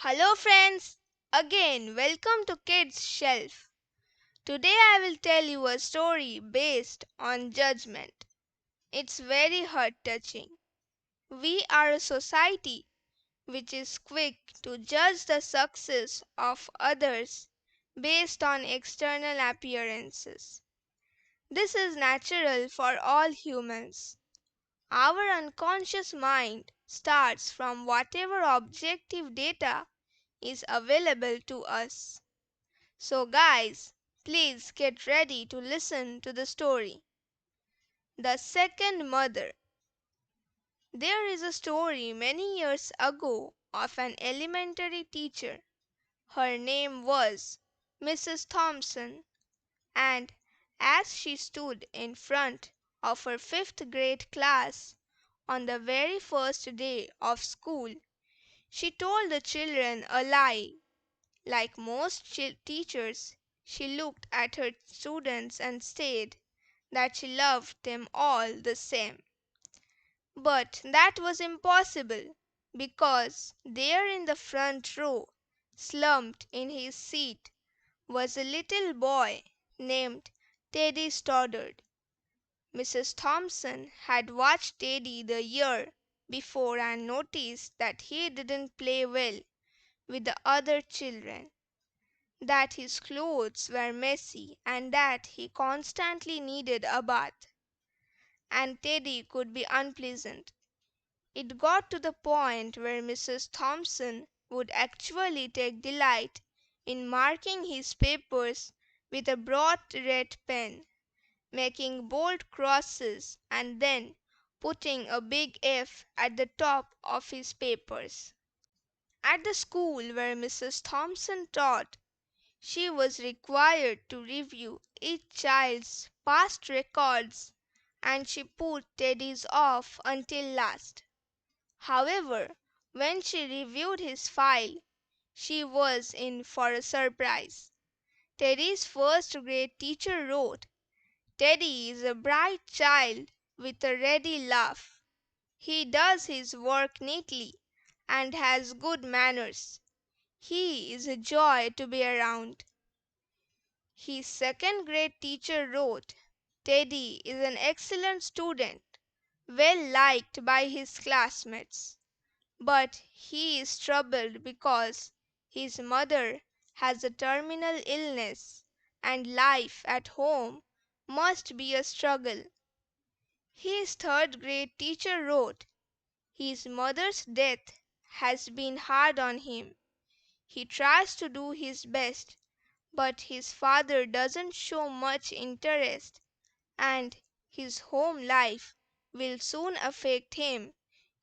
Hello friends, again welcome to Kids Shelf. Today I will tell you a story based on judgment. It's very heart touching. We are a society which is quick to judge the success of others based on external appearances. This is natural for all humans. Our unconscious mind starts from whatever objective data is available to us. So, guys, please get ready to listen to the story. The Second Mother. There is a story many years ago of an elementary teacher. Her name was Mrs. Thompson, and as she stood in front of her fifth grade class on the very first day of school, she told the children a lie. Like most teachers, she looked at her students and said that she loved them all the same. But that was impossible because there in the front row, slumped in his seat, was a little boy named Teddy Stoddard. Mrs. Thompson had watched Teddy the year before and noticed that he didn't play well with the other children, that his clothes were messy and that he constantly needed a bath. And Teddy could be unpleasant. It got to the point where Mrs. Thompson would actually take delight in marking his papers with a broad red pen, making bold crosses, and then putting a big F at the top of his papers. At the school where Mrs. Thompson taught, she was required to review each child's past records, and she put Teddy's off until last. However, when she reviewed his file, she was in for a surprise. Teddy's first grade teacher wrote, "Teddy is a bright child with a ready laugh. He does his work neatly and has good manners. He is a joy to be around." His second grade teacher wrote, "Teddy is an excellent student, well liked by his classmates, but he is troubled because his mother has a terminal illness and life at home must be a struggle." His third grade teacher wrote, "His mother's death has been hard on him. He tries to do his best, but his father doesn't show much interest, and his home life will soon affect him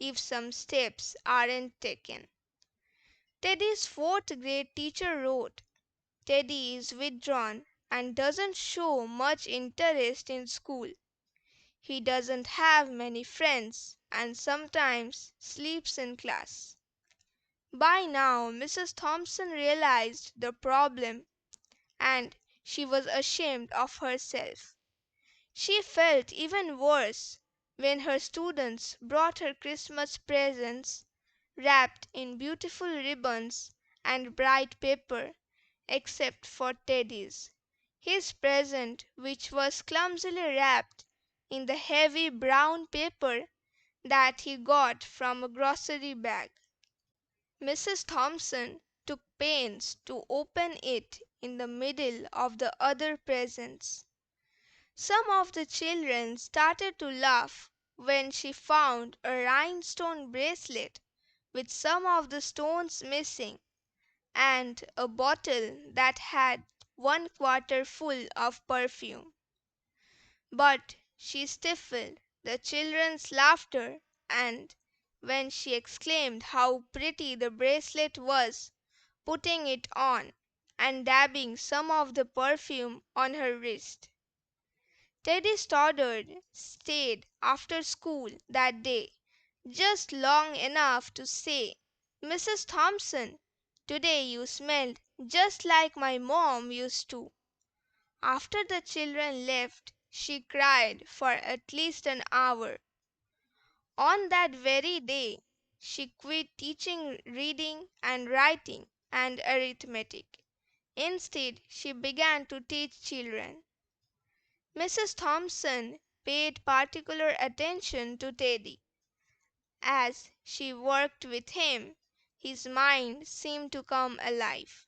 if some steps aren't taken." Teddy's fourth grade teacher wrote, "Teddy is withdrawn and doesn't show much interest in school. He doesn't have many friends and sometimes sleeps in class." By now Mrs. Thompson realized the problem, and she was ashamed of herself. She felt even worse when her students brought her Christmas presents wrapped in beautiful ribbons and bright paper, except for Teddy's. His present, which was clumsily wrapped in the heavy brown paper that he got from a grocery bag. Mrs. Thompson took pains to open it in the middle of the other presents. Some of the children started to laugh when she found a rhinestone bracelet with some of the stones missing, and a bottle that had 1/4 full of perfume. But she stifled the children's laughter, and when she exclaimed how pretty the bracelet was, putting it on and dabbing some of the perfume on her wrist. Teddy Stoddard stayed after school that day just long enough to say, "Mrs. Thompson, today you smelled just like my mom used to." After the children left, she cried for at least an hour. On that very day, she quit teaching reading and writing and arithmetic. Instead, she began to teach children. Mrs. Thompson paid particular attention to Teddy. As she worked with him, his mind seemed to come alive.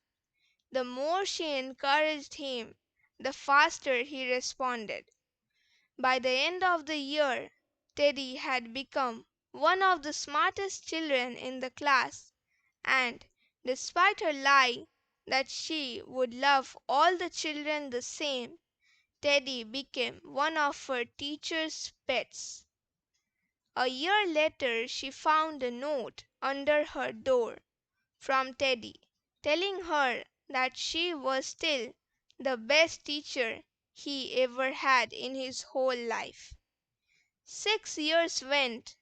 The more she encouraged him, the faster he responded. By the end of the year, Teddy had become one of the smartest children in the class, and despite her lie that she would love all the children the same, Teddy became one of her teacher's pets. A year later she found a note under her door from Teddy, telling her that she was still the best teacher he ever had in his whole life. 6 years went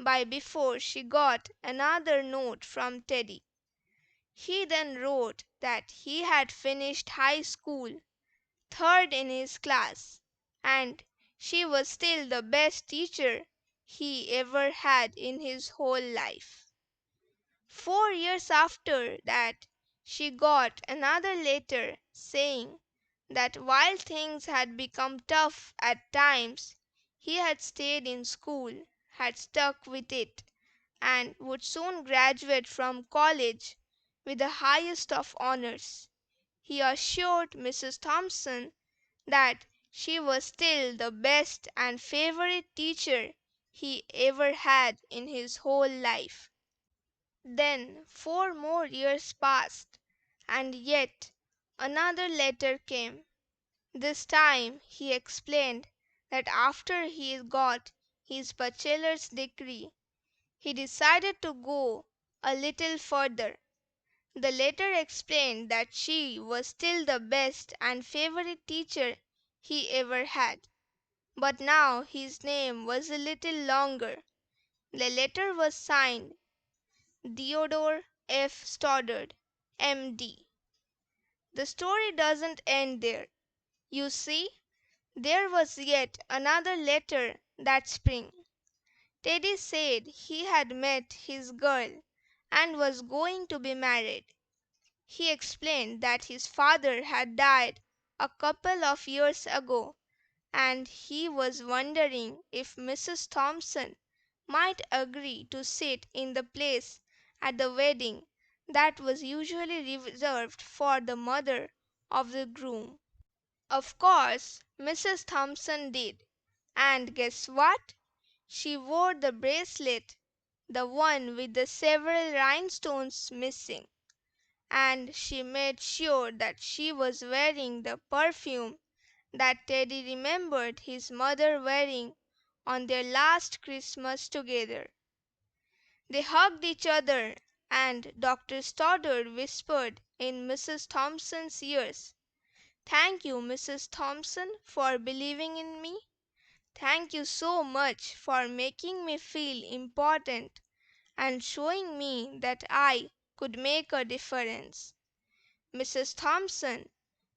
by before she got another note from Teddy. He then wrote that he had finished high school, third in his class, and she was still the best teacher he ever had in his whole life. 4 years after that, she got another letter saying that while things had become tough at times, he had stayed in school, had stuck with it, and would soon graduate from college with the highest of honors. He assured Mrs. Thompson that she was still the best and favorite teacher he ever had in his whole life. Then 4 more years passed, and yet another letter came. This time he explained that after he got his bachelor's degree, he decided to go a little further. The letter explained that she was still the best and favorite teacher he ever had, but now his name was a little longer. The letter was signed Theodore F. Stoddard, M.D. The story doesn't end there. You see, there was yet another letter that spring. Teddy said he had met his girl and was going to be married. He explained that his father had died a couple of years ago, and he was wondering if Mrs. Thompson might agree to sit in the place at the wedding that was usually reserved for the mother of the groom. Of course, Mrs. Thompson did, and guess what? She wore the bracelet, the one with the several rhinestones missing, and she made sure that she was wearing the perfume that Teddy remembered his mother wearing on their last Christmas together. They hugged each other, and Dr. Stoddard whispered in Mrs. Thompson's ears, "Thank you, Mrs. Thompson, for believing in me. Thank you so much for making me feel important and showing me that I could make a difference." Mrs. Thompson,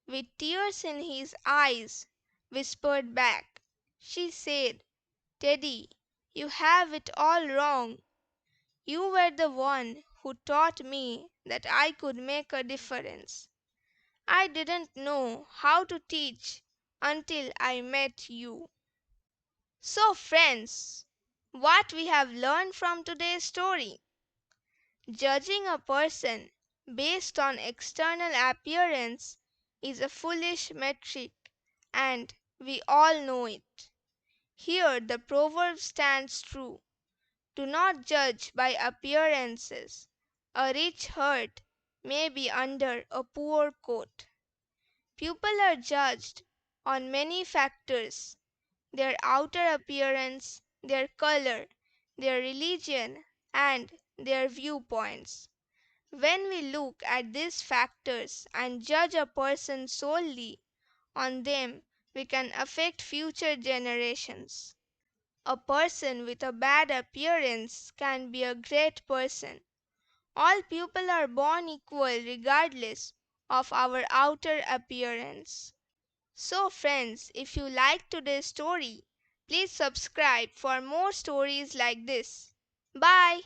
with tears in his eyes, whispered back. She said, "Teddy, you have it all wrong. You were the one who taught me that I could make a difference. I didn't know how to teach until I met you." So, friends, what we have learned from today's story: judging a person based on external appearance is a foolish metric, and we all know it. Here the proverb stands true: do not judge by appearances. A rich heart may be under a poor coat. People are judged on many factors: their outer appearance, their color, their religion, and their viewpoints. When we look at these factors and judge a person solely on them, we can affect future generations. A person with a bad appearance can be a great person. All people are born equal regardless of our outer appearance. So, friends, if you liked today's story, please subscribe for more stories like this. Bye.